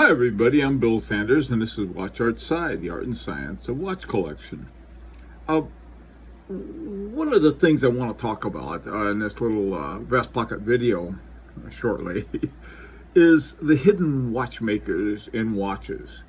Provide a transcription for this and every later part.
Hi everybody, I'm Bill Sanders and this is AHCI, the art and science of watch collection. Uh, One of the things I want to talk about in this little vest pocket video shortly is the hidden watchmakers in watches.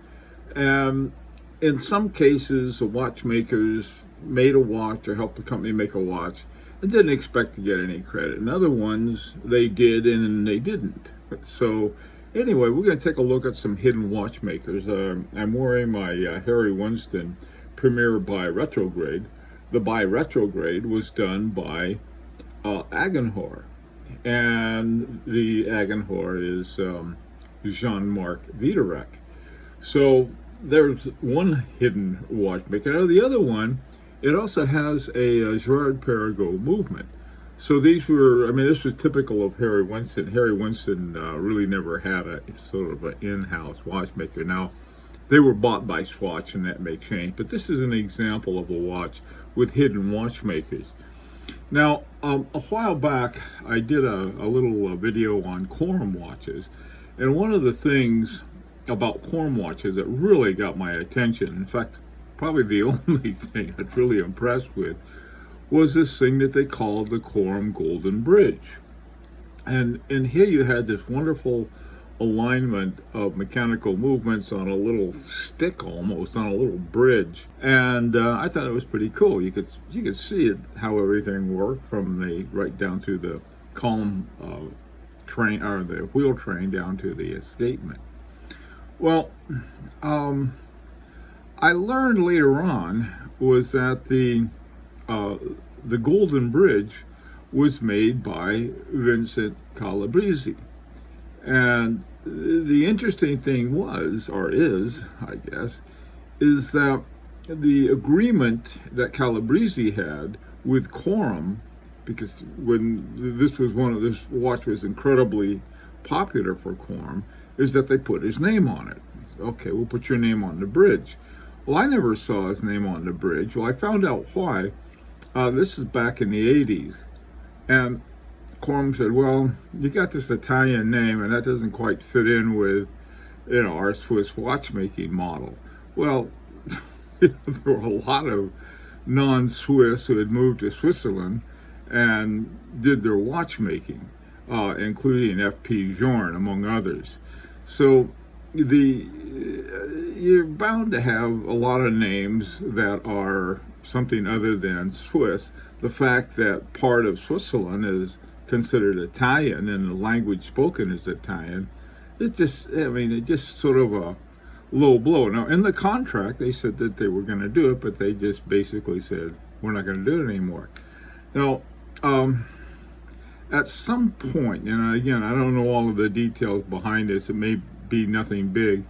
And in some cases, the watchmakers made a watch or helped the company make a watch and didn't expect to get any credit. In other ones, they did and they didn't. So anyway, we're going to take a look at some hidden watchmakers. I'm wearing my Harry Winston Premier by Retrograde. The by Retrograde was done by Agenhor, and the Agenhor is Jean-Marc Viderec. So there's one hidden watchmaker. Now the other one, it also has a Girard-Perregaux movement. So these were, this was typical of Harry Winston. Harry Winston really never had a sort of an in-house watchmaker. Now, they were bought by Swatch, and that may change. But this is an example of a watch with hidden watchmakers. Now, a while back, I did a little video on Corum watches. And one of the things about Corum watches that really got my attention, in fact, probably the only thing I was really impressed with, was this thing that they called the Corum Golden Bridge. And here you had this wonderful alignment of mechanical movements on a little stick, almost on a little bridge. And I thought it was pretty cool. You could see it, how everything worked, from the right down to the column train, or the wheel train, down to the escapement. Well, I learned later on was that the Golden Bridge was made by Vincent Calabrese. And the interesting thing was, or is, I guess, is that the agreement that Calabrese had with Corum, because when this watch was incredibly popular for Corum, is that they put his name on it. Okay, we'll put your name on the bridge. Well, I never saw his name on the bridge. Well, I found out why. This is back in the 80s. And Corum said, well, you got this Italian name, and that doesn't quite fit in with, our Swiss watchmaking model. Well, there were a lot of non-Swiss who had moved to Switzerland and did their watchmaking, including F.P. Journe, among others. So you're bound to have a lot of names that are something other than Swiss. The fact that part of Switzerland is considered Italian and the language spoken is Italian, it's just, it's just sort of a low blow. Now, in the contract, they said that they were going to do it, but they just basically said, we're not going to do it anymore. Now, at some point, and again, I don't know all of the details behind this, it may be nothing big,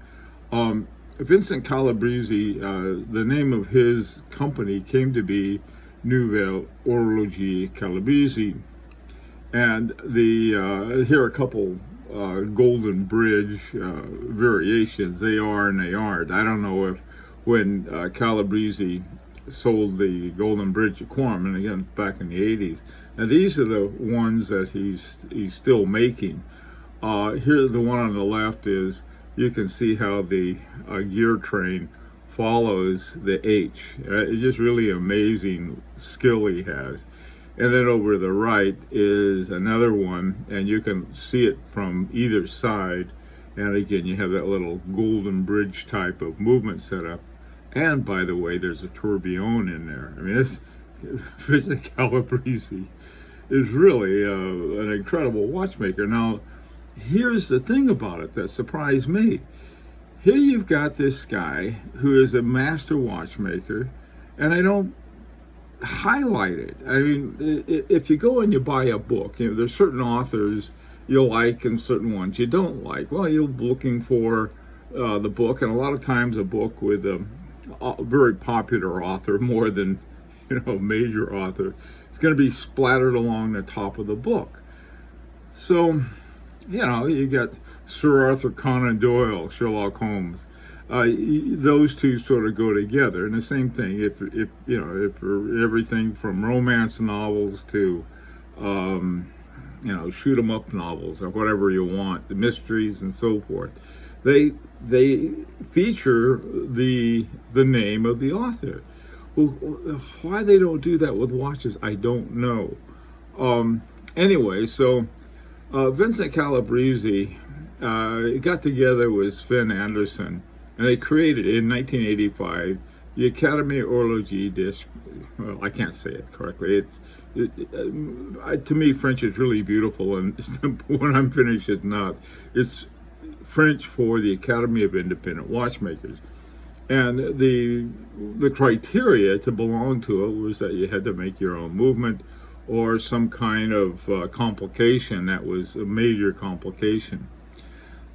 Vincent Calabrese, the name of his company came to be Nouvelle Horlogerie Calabrese, and here are a couple Golden Bridge variations. They are and they aren't. I don't know if when Calabrese sold the Golden Bridge to Corum, and again back in the 80s. Now these are the ones that he's still making. Here, the one on the left is, you can see how the gear train follows the H. It's just really amazing skill he has. And then over to the right is another one, and you can see it from either side. And again, you have that little Golden Bridge type of movement setup. And by the way, there's a tourbillon in there. This Vincent Calabrese is really an incredible watchmaker. Now, here's the thing about it that surprised me. Here you've got this guy who is a master watchmaker, and I don't highlight it. If you go and you buy a book, there's certain authors you'll like and certain ones you don't like. Well, you're looking for the book, and a lot of times a book with a very popular author, more than major author, is going to be splattered along the top of the book. So, you got Sir Arthur Conan Doyle, Sherlock Holmes. Those two sort of go together. And the same thing, if everything from romance novels to, shoot 'em up novels or whatever you want, the mysteries and so forth. they feature the name of the author. Well, why they don't do that with watches, I don't know. Anyway, so Vincent Calabrese got together with Sven Anderson, and they created in 1985 the Academy Horloger disc. Well, I can't say it correctly. To me, French is really beautiful, and when I'm finished, it's not. It's French for the Academy of Independent Watchmakers. And the criteria to belong to it was that you had to make your own movement or some kind of complication that was a major complication.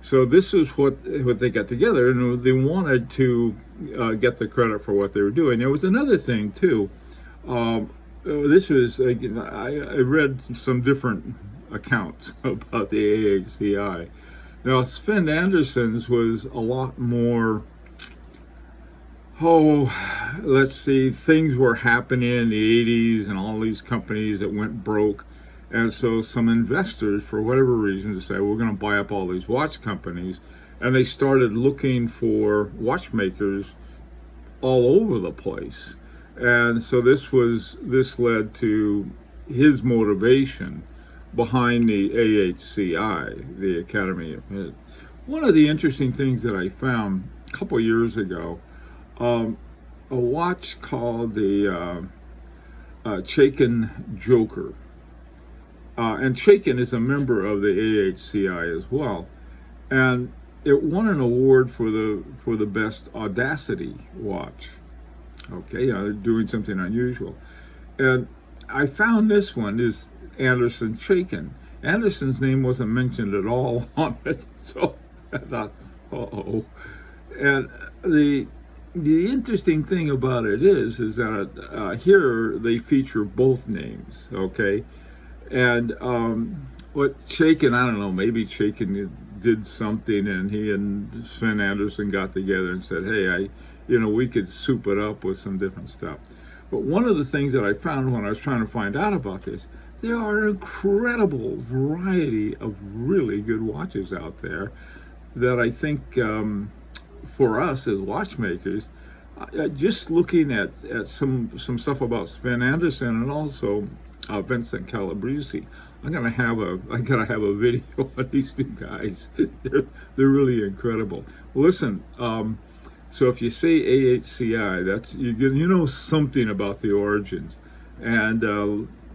So this is what they got together, and they wanted to get the credit for what they were doing. There was another thing too. This was I read some different accounts about the AHCI. Now Sven Anderson's was a lot more. Let's see, things were happening in the 80s and all these companies that went broke. And so some investors, for whatever reason, decided we're going to buy up all these watch companies. And they started looking for watchmakers all over the place. And so this led to his motivation behind the AHCI, the Academy. One of the interesting things that I found a couple years ago, a watch called the Chaikin Joker. And Chaikin is a member of the AHCI as well. And it won an award for the best Audacity watch. Okay, they're doing something unusual. And I found this one is Anderson Chaikin. Anderson's name wasn't mentioned at all on it. So I thought, uh-oh. And the interesting thing about it is that here they feature both names, okay? And what Chaikin, I don't know, maybe Chaikin did something, and he and Sven Anderson got together and said, hey, we could soup it up with some different stuff. But one of the things that I found when I was trying to find out about this, there are an incredible variety of really good watches out there that I think for us as watchmakers, just looking at some stuff about Sven Anderson and also Vincent Calabrese, I gotta have a video on these two guys. They're really incredible. Listen, so if you say AHCI, that's you know something about the origins, and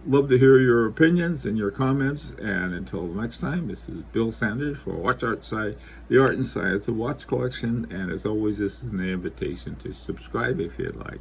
love to hear your opinions and your comments. And until next time, this is Bill Sanders for Watch Art Sci, the art and science of watch collection. And as always, this is an invitation to subscribe if you'd like.